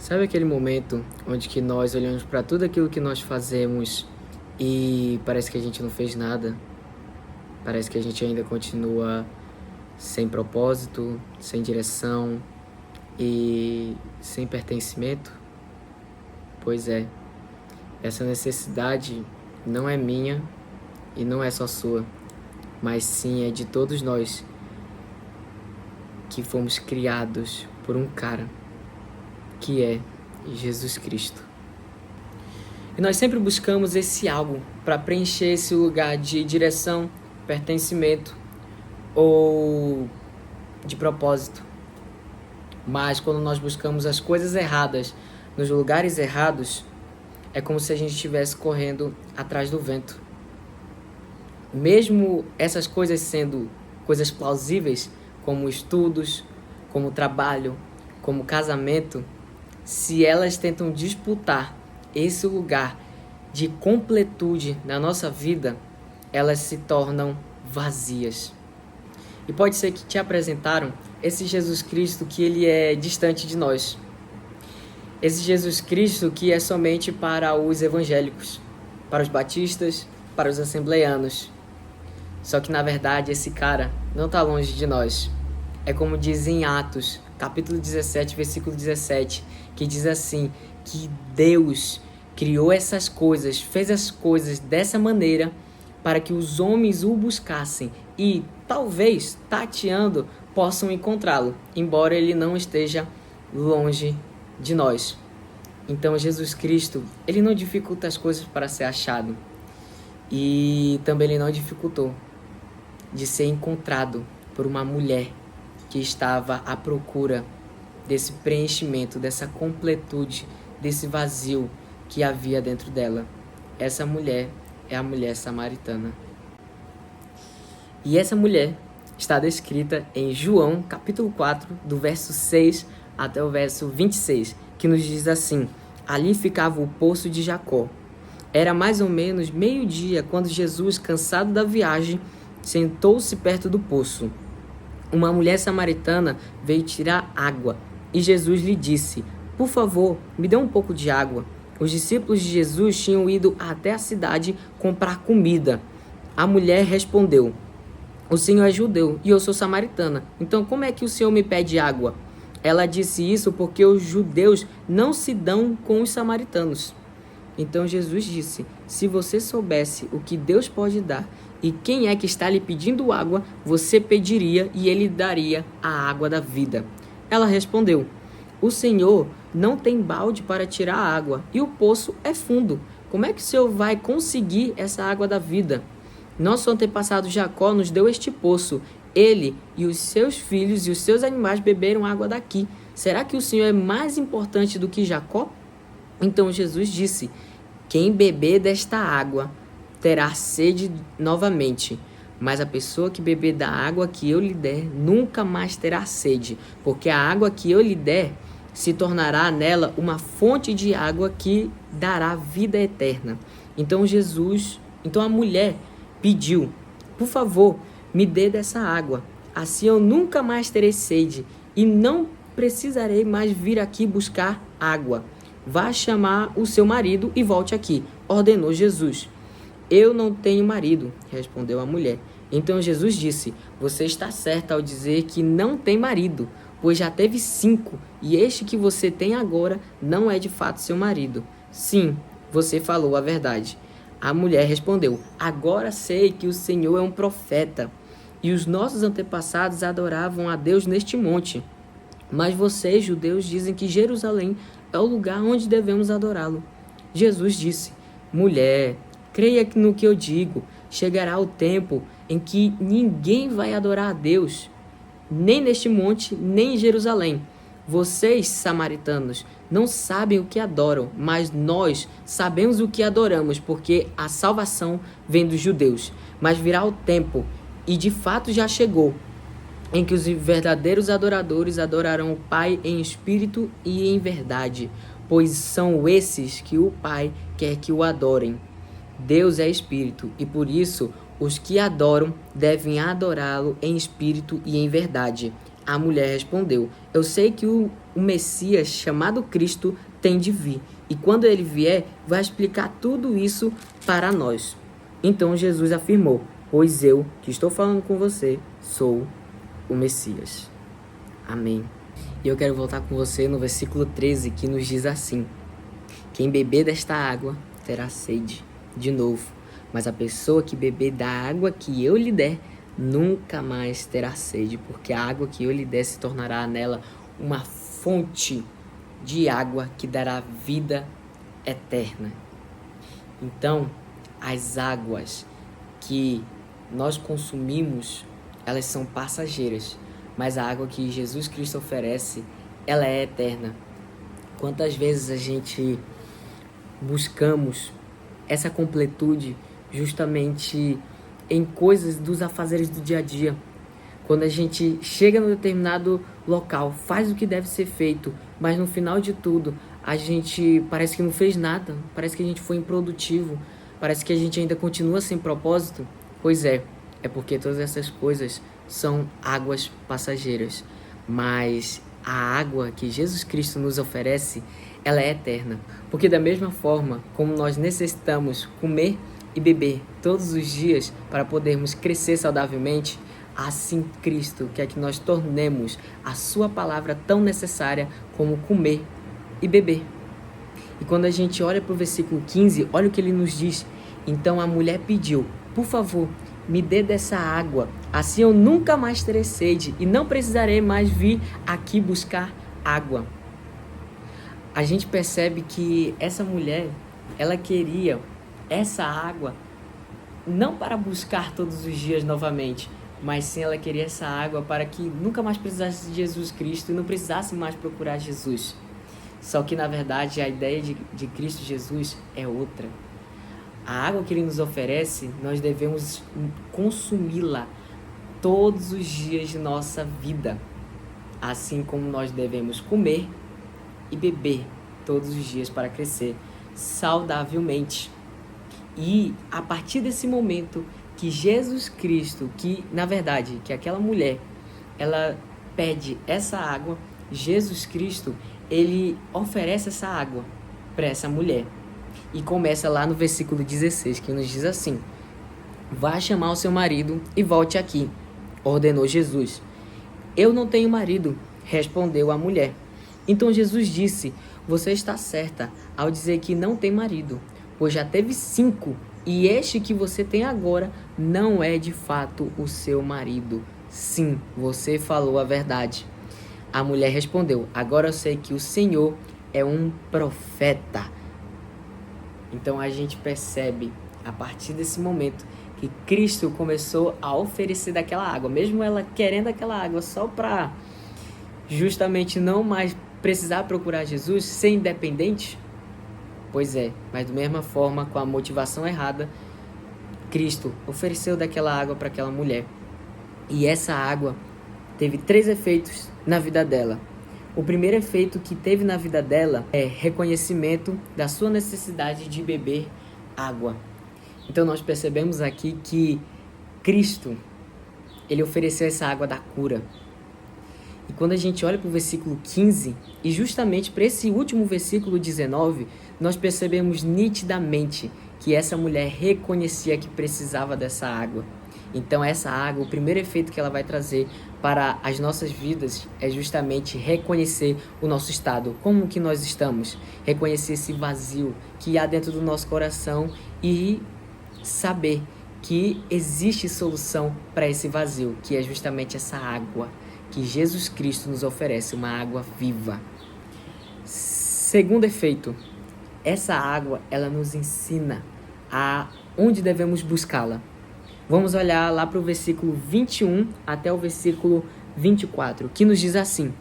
Sabe aquele momento onde que nós olhamos para tudo aquilo que nós fazemos e parece que a gente não fez nada? Parece que a gente ainda continua sem propósito, sem direção e sem pertencimento? Pois é, essa necessidade não é minha e não é só sua, mas sim é de todos nós que fomos criados por um cara que é Jesus Cristo. E nós sempre buscamos esse algo para preencher esse lugar de direção, pertencimento ou de propósito. Mas quando nós buscamos as coisas erradas nos lugares errados, é como se a gente estivesse correndo atrás do vento. Mesmo essas coisas sendo coisas plausíveis, como estudos, como trabalho, como casamento, se elas tentam disputar esse lugar de completude na nossa vida, elas se tornam vazias. E pode ser que te apresentaram esse Jesus Cristo que ele é distante de nós. Esse Jesus Cristo que é somente para os evangélicos, para os batistas, para os assembleianos. Só que na verdade esse cara não está longe de nós. É como diz em Atos, capítulo 17, versículo 17, que diz assim, que Deus criou essas coisas, fez as coisas dessa maneira para que os homens o buscassem e talvez, tateando, possam encontrá-lo, embora ele não esteja longe de nós. Então Jesus Cristo, ele não dificulta as coisas para ser achado e também ele não dificultou de ser encontrado por uma mulher que estava à procura desse preenchimento, dessa completude, desse vazio que havia dentro dela. Essa mulher é a mulher samaritana. E essa mulher está descrita em João, capítulo 4, do verso 6 até o verso 26, que nos diz assim: ali ficava o poço de Jacó. Era mais ou menos meio-dia quando Jesus, cansado da viagem, sentou-se perto do poço. Uma mulher samaritana veio tirar água e Jesus lhe disse: por favor, me dê um pouco de água. Os discípulos de Jesus tinham ido até a cidade comprar comida. A mulher respondeu: o Senhor é judeu e eu sou samaritana. Então como é que o Senhor me pede água? Ela disse isso porque os judeus não se dão com os samaritanos. Então Jesus disse: se você soubesse o que Deus pode dar e quem é que está lhe pedindo água, você pediria e ele daria a água da vida. Ela respondeu: o Senhor não tem balde para tirar a água e o poço é fundo. Como é que o Senhor vai conseguir essa água da vida? Nosso antepassado Jacó nos deu este poço. Ele e os seus filhos e os seus animais beberam água daqui. Será que o Senhor é mais importante do que Jacó? Então Jesus disse: quem beber desta água terá sede novamente, mas a pessoa que beber da água que eu lhe der nunca mais terá sede, porque a água que eu lhe der se tornará nela uma fonte de água que dará vida eterna. Então a mulher pediu: por favor, me dê dessa água, assim eu nunca mais terei sede e não precisarei mais vir aqui buscar água. Vá chamar o seu marido e volte aqui, ordenou Jesus. Eu não tenho marido, respondeu a mulher. Então Jesus disse: você está certa ao dizer que não tem marido, pois já teve 5, e este que você tem agora não é de fato seu marido. Sim, você falou a verdade. A mulher respondeu: agora sei que o Senhor é um profeta, e os nossos antepassados adoravam a Deus neste monte. Mas vocês, judeus, dizem que Jerusalém é o lugar onde devemos adorá-lo. Jesus disse: mulher, creia no que eu digo. Chegará o tempo em que ninguém vai adorar a Deus, nem neste monte, nem em Jerusalém. Vocês, samaritanos, não sabem o que adoram, mas nós sabemos o que adoramos, porque a salvação vem dos judeus. Mas virá o tempo, e de fato já chegou, em que os verdadeiros adoradores adorarão o Pai em espírito e em verdade, pois são esses que o Pai quer que o adorem. Deus é espírito, e por isso os que adoram devem adorá-lo em espírito e em verdade. A mulher respondeu: eu sei que o o Messias, chamado Cristo, tem de vir. E quando ele vier, vai explicar tudo isso para nós. Então Jesus afirmou: pois eu, que estou falando com você, sou o Messias. Amém. E eu quero voltar com você no versículo 13, que nos diz assim: quem beber desta água terá sede de novo, mas a pessoa que beber da água que eu lhe der nunca mais terá sede, porque a água que eu lhe der se tornará nela uma fonte de água que dará vida eterna. Então, as águas que nós consumimos, elas são passageiras, mas a água que Jesus Cristo oferece, ela é eterna. Quantas vezes a gente buscamos essa completude justamente em coisas dos afazeres do dia a dia? Quando a gente chega num determinado local, faz o que deve ser feito, mas no final de tudo, a gente parece que não fez nada, parece que a gente foi improdutivo, parece que a gente ainda continua sem propósito. Pois é porque todas essas coisas são águas passageiras, mas a água que Jesus Cristo nos oferece, ela é eterna. Porque da mesma forma como nós necessitamos comer e beber todos os dias para podermos crescer saudavelmente, assim Cristo quer que nós tornemos a sua palavra tão necessária como comer e beber. E quando a gente olha para o versículo 15, olha o que ele nos diz: então a mulher pediu: por favor, me dê dessa água, assim eu nunca mais terei sede e não precisarei mais vir aqui buscar água. A gente percebe que essa mulher, ela queria essa água não para buscar todos os dias novamente, mas sim ela queria essa água para que nunca mais precisasse de Jesus Cristo e não precisasse mais procurar Jesus. Só que na verdade a ideia de Cristo Jesus é outra. A água que ele nos oferece, nós devemos consumi-la todos os dias de nossa vida, assim como nós devemos comer e beber todos os dias para crescer saudavelmente. E a partir desse momento que Jesus Cristo, que na verdade, que aquela mulher, ela pede essa água, Jesus Cristo, ele oferece essa água para essa mulher. E começa lá no versículo 16, que nos diz assim: vá chamar o seu marido e volte aqui, ordenou Jesus. Eu não tenho marido, respondeu a mulher. Então Jesus disse: você está certa ao dizer que não tem marido, pois já teve 5, e este que você tem agora não é de fato o seu marido. Sim, você falou a verdade. A mulher respondeu: agora eu sei que o Senhor é um profeta. Então a gente percebe, a partir desse momento, que Cristo começou a oferecer daquela água, mesmo ela querendo aquela água só para justamente não mais precisar procurar Jesus, ser independente. Pois é, mas da mesma forma, com a motivação errada, Cristo ofereceu daquela água para aquela mulher. E essa água teve 3 efeitos na vida dela. O primeiro efeito que teve na vida dela é reconhecimento da sua necessidade de beber água. Então nós percebemos aqui que Cristo, ele ofereceu essa água da cura. E quando a gente olha para o versículo 15, e justamente para esse último versículo 19, nós percebemos nitidamente que essa mulher reconhecia que precisava dessa água. Então essa água, o primeiro efeito que ela vai trazer para as nossas vidas é justamente reconhecer o nosso estado, como que nós estamos, reconhecer esse vazio que há dentro do nosso coração e saber que existe solução para esse vazio, que é justamente essa água que Jesus Cristo nos oferece, uma água viva. Segundo efeito, essa água, ela nos ensina a onde devemos buscá-la. Vamos olhar lá para o versículo 21 até o versículo 24, que nos diz assim: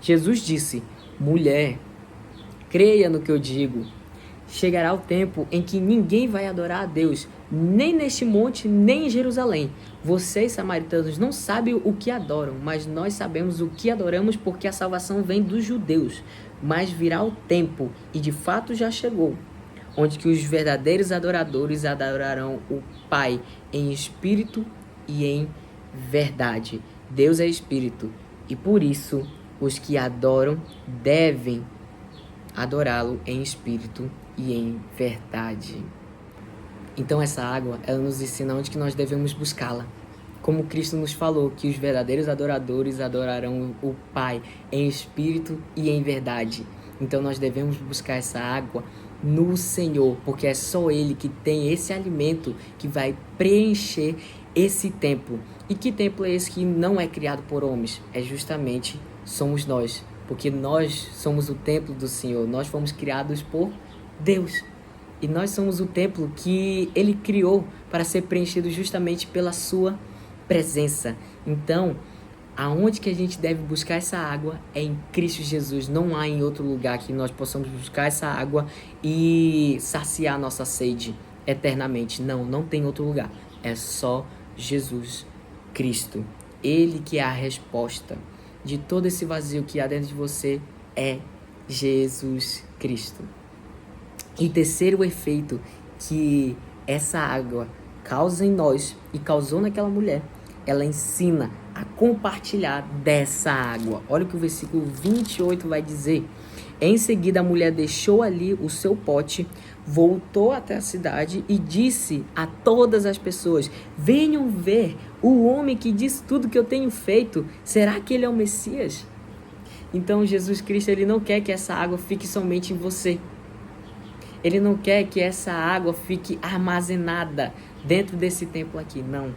Jesus disse: mulher, creia no que eu digo. Chegará o tempo em que ninguém vai adorar a Deus, nem neste monte, nem em Jerusalém. Vocês, samaritanos, não sabem o que adoram, mas nós sabemos o que adoramos, porque a salvação vem dos judeus. Mas virá o tempo, e de fato já chegou, onde que os verdadeiros adoradores adorarão o Pai em espírito e em verdade. Deus é espírito, e por isso Os que adoram devem adorá-lo em espírito e em verdade. Então essa água, ela nos ensina onde que nós devemos buscá-la. Como Cristo nos falou, que os verdadeiros adoradores adorarão o Pai em espírito e em verdade. Então nós devemos buscar essa água no Senhor, porque é só Ele que tem esse alimento que vai preencher esse templo. E que templo é esse que não é criado por homens? É justamente somos nós, porque nós somos o templo do Senhor, nós fomos criados por Deus. E nós somos o templo que Ele criou para ser preenchido justamente pela sua presença. Então, aonde que a gente deve buscar essa água é em Cristo Jesus. Não há em outro lugar que nós possamos buscar essa água e saciar nossa sede eternamente. Não tem outro lugar. É só Jesus Cristo. Ele que é a resposta de todo esse vazio que há dentro de você, é Jesus Cristo. E terceiro efeito que essa água causa em nós e causou naquela mulher, ela ensina a compartilhar dessa água. Olha o que o versículo 28 vai dizer. Em seguida, a mulher deixou ali o seu pote, voltou até a cidade e disse a todas as pessoas: venham ver o homem que disse tudo que eu tenho feito. Será que ele é o Messias? Então, Jesus Cristo, ele não quer que essa água fique somente em você. Ele não quer que essa água fique armazenada dentro desse templo aqui, não.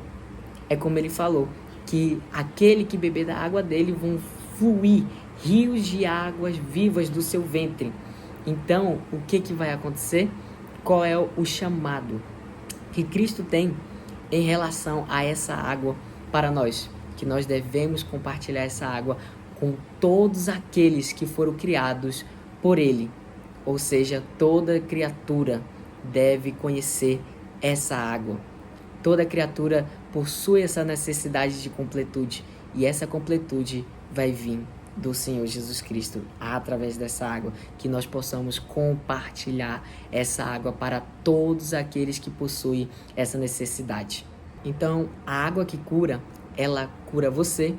É como ele falou, que aquele que beber da água dele vão fluir rios de águas vivas do seu ventre. Então, o que vai acontecer? Qual é o chamado que Cristo tem em relação a essa água para nós? Que nós devemos compartilhar essa água com todos aqueles que foram criados por Ele. Ou seja, toda criatura deve conhecer essa água. Toda criatura possui essa necessidade de completude. E essa completude vai vir do Senhor Jesus Cristo, através dessa água. Que nós possamos compartilhar essa água para todos aqueles que possuem essa necessidade. Então, a água que cura, ela cura você.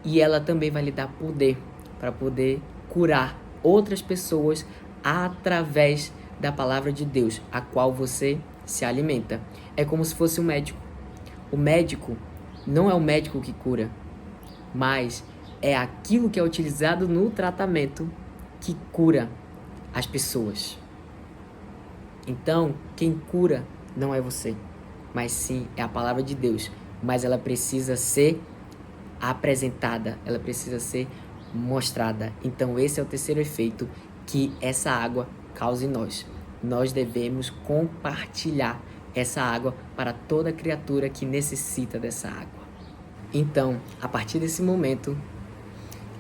E ela também vai lhe dar poder para poder curar outras pessoas através da palavra de Deus, a qual você se alimenta. É como se fosse um médico. O médico não é o médico que cura, mas é aquilo que é utilizado no tratamento que cura as pessoas. Então, quem cura não é você, mas sim é a palavra de Deus. Mas ela precisa ser apresentada, ela precisa ser mostrada. Então esse é o terceiro efeito que essa água causa em nós. Nós devemos compartilhar essa água para toda criatura que necessita dessa água. Então, a partir desse momento,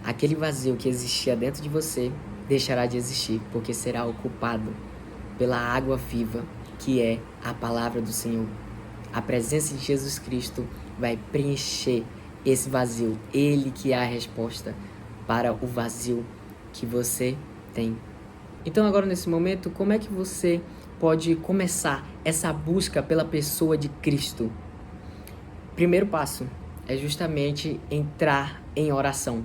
aquele vazio que existia dentro de você deixará de existir, porque será ocupado pela água viva, que é a palavra do Senhor. A presença de Jesus Cristo vai preencher esse vazio. Ele que é a resposta para o vazio que você tem. Então agora nesse momento, como é que você pode começar essa busca pela pessoa de Cristo? Primeiro passo é justamente entrar em oração.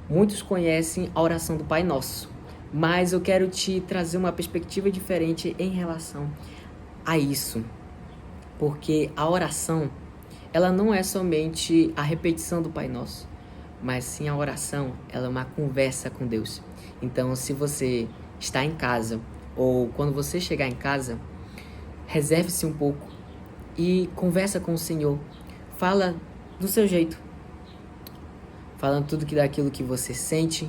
Muitos conhecem a oração do Pai Nosso, mas eu quero te trazer uma perspectiva diferente em relação a isso. Porque a oração, ela não é somente a repetição do Pai Nosso, mas sim a oração, ela é uma conversa com Deus. Então, se você está em casa, ou quando você chegar em casa, reserve-se um pouco e conversa com o Senhor. Fala do seu jeito, falando tudo daquilo que você sente,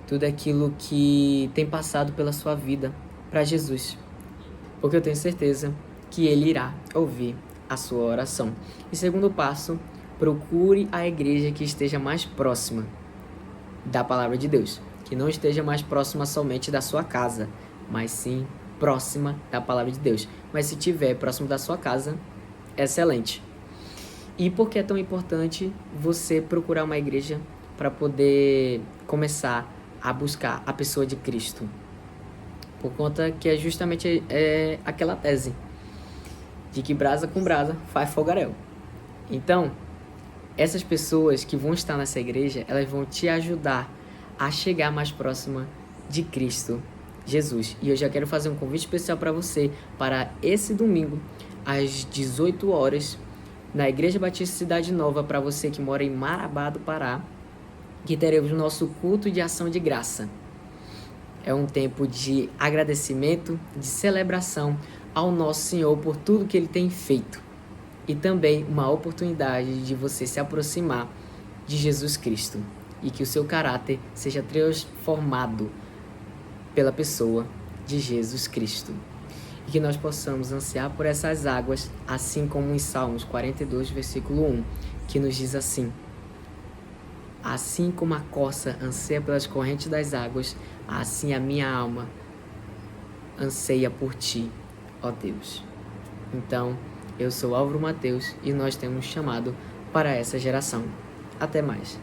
tudo aquilo que tem passado pela sua vida para Jesus. Porque eu tenho certeza que Ele irá ouvir a sua oração. E segundo passo, procure a igreja que esteja mais próxima da palavra de Deus. Que não esteja mais próxima somente da sua casa, mas sim próxima da palavra de Deus. Mas se estiver próximo da sua casa, excelente. E por que é tão importante você procurar uma igreja para poder começar a buscar a pessoa de Cristo? Por conta que é justamente aquela tese de que brasa com brasa faz fogaréu. Então, Essas pessoas que vão estar nessa igreja, elas vão te ajudar a chegar mais próxima de Cristo Jesus. E eu já quero fazer um convite especial para você para esse domingo, às 18 horas, na Igreja Batista Cidade Nova, para você que mora em Marabá do Pará, que teremos o nosso culto de ação de graça. É um tempo de agradecimento, de celebração ao nosso Senhor por tudo que Ele tem feito. E também uma oportunidade de você se aproximar de Jesus Cristo e que o seu caráter seja transformado pela pessoa de Jesus Cristo. E que nós possamos ansiar por essas águas, assim como em Salmos 42, versículo 1, que nos diz assim: assim como a corça anseia pelas correntes das águas, assim a minha alma anseia por ti, ó Deus. Então, eu sou Álvaro Mateus e nós temos chamado para essa geração. Até mais.